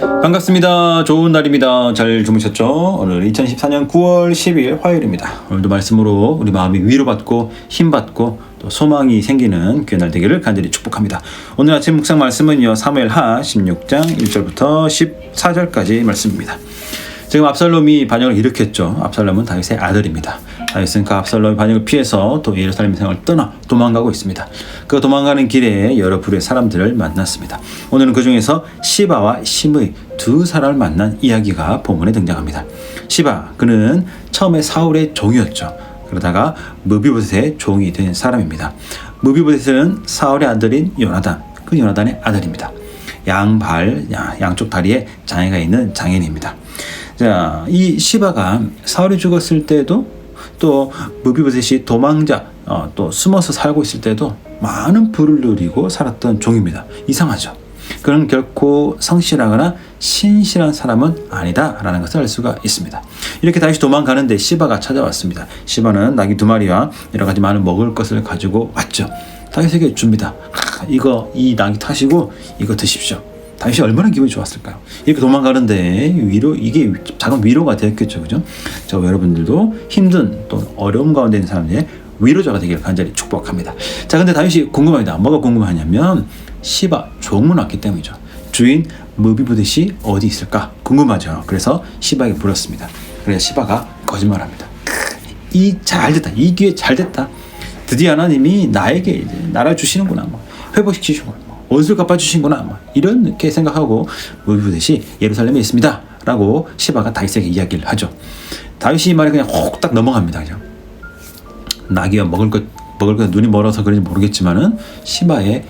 반갑습니다. 좋은 날입니다. 잘 주무셨죠? 오늘 2014년 9월 10일 화요일입니다. 오늘도 말씀으로 우리 마음이 위로받고 힘받고 또 소망이 생기는 귀한 날 되기를 간절히 축복합니다. 오늘 아침 묵상 말씀은요, 사무엘하 16장 1절부터 14절까지 말씀입니다. 지금 압살롬이 반역을 일으켰죠. 압살롬은 다윗의 아들입니다. 다윗은 그 압살롬의 반역을 피해서 또 예루살렘 생을 떠나 도망가고 있습니다. 그 도망가는 길에 여러 부류의 사람들을 만났습니다. 오늘은 그 중에서 시바와 시므이 두 사람을 만난 이야기가 본문에 등장합니다. 시바, 그는 처음에 사울의 종이었죠. 그러다가 무비보셋의 종이 된 사람입니다. 무비보셋은 사울의 아들인 요나단, 그 요나단의 아들입니다. 양쪽 다리에 장애가 있는 장애인입니다. 자, 이 시바가 사울이 죽었을 때도 또 무비보셋이 도망자 또 숨어서 살고 있을 때도 많은 부를 누리고 살았던 종입니다. 이상하죠? 그는 결코 성실하거나 신실한 사람은 아니다라는 것을 알 수가 있습니다. 이렇게 다시 도망가는데 시바가 찾아왔습니다. 시바는 낙이 2마리와 여러 가지 많은 먹을 것을 가지고 왔죠. 다윗에게 줍니다. 이 낙이 타시고 이거 드십시오. 다윗이 얼마나 기분이 좋았을까요? 이렇게 도망가는데 이게 작은 위로가 되었겠죠, 그죠? 저 여러분들도 힘든 또 어려움 가운데 있는 사람들의 위로자가 되기를 간절히 축복합니다. 자, 근데 다윗이 궁금합니다. 뭐가 궁금하냐면 시바 종은 왔기 때문이죠. 주인 무비보셋이 어디 있을까 궁금하죠. 그래서 시바에게 물었습니다. 그래서 시바가 거짓말합니다. 잘됐다. 이 기회 잘됐다. 드디어 하나님이 나에게 이제 나라를 주시는구나. 회복시키시고. 원수를 갚아주신구나 이렇게 생각하고 무비보셋이 예루살렘에 있습니다 라고 시바가 다윗에게 이야기를 하죠. 다윗이 이 말에 그냥 홀딱 넘어갑니다. 그죠? 낙이와 먹을 것 눈이 멀어서 그런지 모르겠지만은 시바의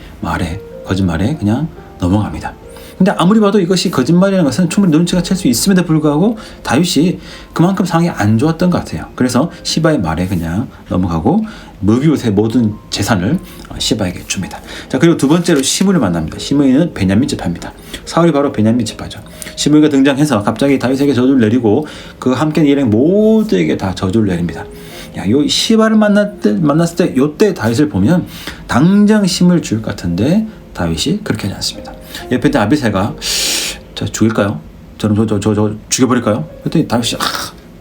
거짓말에 그냥 넘어갑니다. 근데 아무리 봐도 이것이 거짓말이라는 것은 충분히 눈치가 챌 수 있음에도 불구하고 다윗이 그만큼 상황이 안 좋았던 것 같아요. 그래서 시바의 말에 그냥 넘어가고 무비보셋의 모든 재산을 시바에게 줍니다. 자, 그리고 두 번째로 시므이를 만납니다. 시므이는 베냐민 지파입니다. 사울이 바로 베냐민 지파죠. 시므이가 등장해서 갑자기 다윗에게 저주를 내리고 그 함께 일행 모두에게 다 저주를 내립니다. 요 시바를 만났을 때 요때 다윗을 보면 당장 시므이를 죽일 것 같은데 다윗이 그렇게 하지 않습니다. 옆에 있던 아비새가 저 죽일까요? 저는 저 죽여버릴까요? 그랬더니 다윗이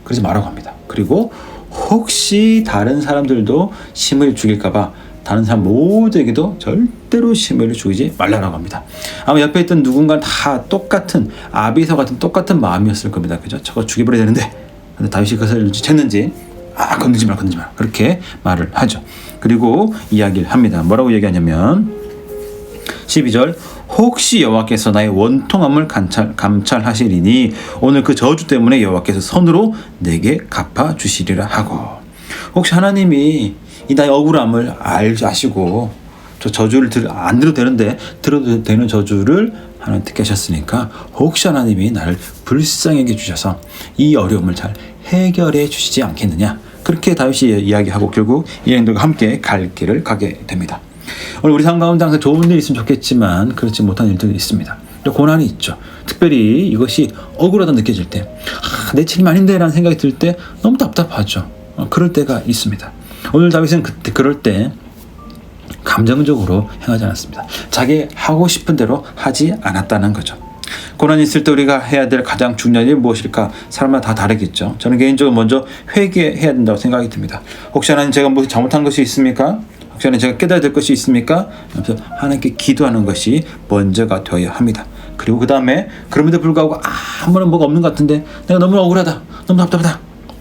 그러지 말라고 합니다. 그리고 혹시 다른 사람들도 시므이를 죽일까봐 다른 사람 모두에게도 절대로 시므이를 죽이지 말라고 합니다. 아마 옆에 있던 누군가는 다 똑같은 아비새 같은 똑같은 마음이었을 겁니다. 그죠? 저거 죽여버려야 되는데 근데 다윗이 그것을 눈치챘는지 건드지 마라 그렇게 말을 하죠. 그리고 이야기를 합니다. 뭐라고 얘기하냐면 12절 혹시 여호와께서 나의 원통함을 감찰하시리니 오늘 그 저주 때문에 여호와께서 선으로 내게 갚아주시리라 하고, 혹시 하나님이 이 나의 억울함을 아시고 저 저주를 안 들어도 되는데 들어도 되는 저주를 하나님 듣게 하셨으니까 혹시 하나님이 나를 불쌍하게 주셔서 이 어려움을 잘 해결해 주시지 않겠느냐, 그렇게 다윗이 이야기하고 결국 일행들과 함께 갈 길을 가게 됩니다. 오늘 우리 삶 가운데 항상 좋은 일이 있으면 좋겠지만 그렇지 못한 일들이 있습니다. 고난이 있죠. 특별히 이것이 억울하다 느껴질 때, 내 책임 아닌데 라는 생각이 들 때 너무 답답하죠. 그럴 때가 있습니다. 오늘 다윗은 그럴 때 감정적으로 행하지 않았습니다. 자기 하고 싶은 대로 하지 않았다는 거죠. 고난이 있을 때 우리가 해야 될 가장 중요한 일이 무엇일까? 사람마다 다 다르겠죠. 저는 개인적으로 먼저 회개해야 된다고 생각이 듭니다. 혹시 하나님 제가 무슨 잘못한 것이 있습니까? 혹시 하나님 제가 깨달아야 될 것이 있습니까? 그래서 하나님께 기도하는 것이 먼저가 되어야 합니다. 그리고 그 다음에 그럼에도 불구하고 아무런 뭐가 없는 것 같은데 내가 너무 억울하다, 너무 답답하다,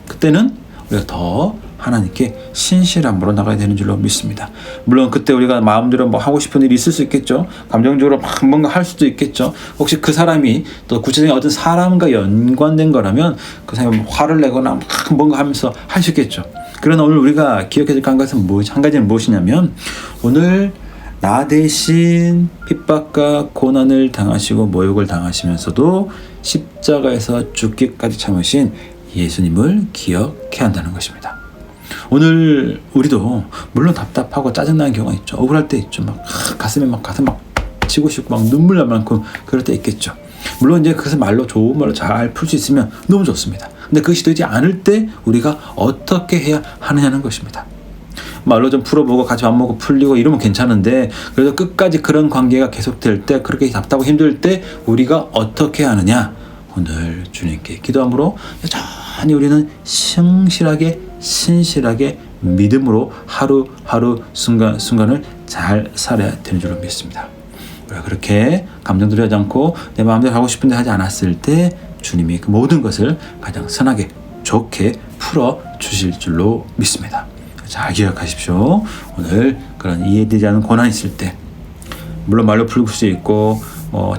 그때는 우리가 더 하나님께 신실함으로 나가야 되는 줄로 믿습니다. 물론 그때 우리가 마음대로 뭐 하고 싶은 일이 있을 수 있겠죠. 감정적으로 막 뭔가 할 수도 있겠죠. 혹시 그 사람이 또 구체적인 어떤 사람과 연관된 거라면 그 사람이 화를 내거나 막 뭔가 하면서 할 수 있겠죠. 그러나 오늘 우리가 기억해야 될 한 가지는 무엇이냐면, 오늘 나 대신 핍박과 고난을 당하시고 모욕을 당하시면서도 십자가에서 죽기까지 참으신 예수님을 기억해야 한다는 것입니다. 오늘 우리도 물론 답답하고 짜증나는 경우가 있죠. 억울할 때 있죠. 가슴 치고 싶고 눈물 날 만큼 그럴 때 있겠죠. 물론 이제 그것을 좋은 말로 잘 풀 수 있으면 너무 좋습니다. 근데 그것이 되지 않을 때 우리가 어떻게 해야 하느냐는 것입니다. 말로 좀 풀어보고 같이 밥 먹고 풀리고 이러면 괜찮은데, 그래도 끝까지 그런 관계가 계속될 때, 그렇게 답답하고 힘들 때 우리가 어떻게 하느냐, 오늘 주님께 기도함으로 여전히 우리는 성실하게 신실하게 믿음으로 하루하루 순간순간을 잘 살아야 되는 줄로 믿습니다. 우리가 그렇게 감정들이 하지 않고 내 마음대로 하고 싶은데 하지 않았을 때 주님이 그 모든 것을 가장 선하게 좋게 풀어주실 줄로 믿습니다. 잘 기억하십시오. 오늘 그런 이해되지 않는 고난이 있을 때, 물론 말로 풀 수 있고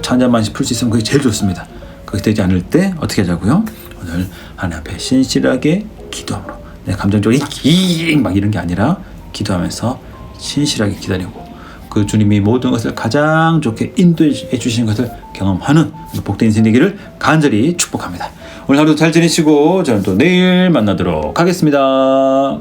차 한잔 마시 풀 수 있으면 그게 제일 좋습니다. 그게 되지 않을 때 어떻게 하자고요? 오늘 하나님 앞에 신실하게 기도함으로, 내 감정적으로 막 이런 게 아니라 기도하면서 신실하게 기다리고 그 주님이 모든 것을 가장 좋게 인도해 주시는 것을 경험하는 복된 인생 되기를 간절히 축복합니다. 오늘 하루도 잘 지내시고 저는 또 내일 만나도록 하겠습니다.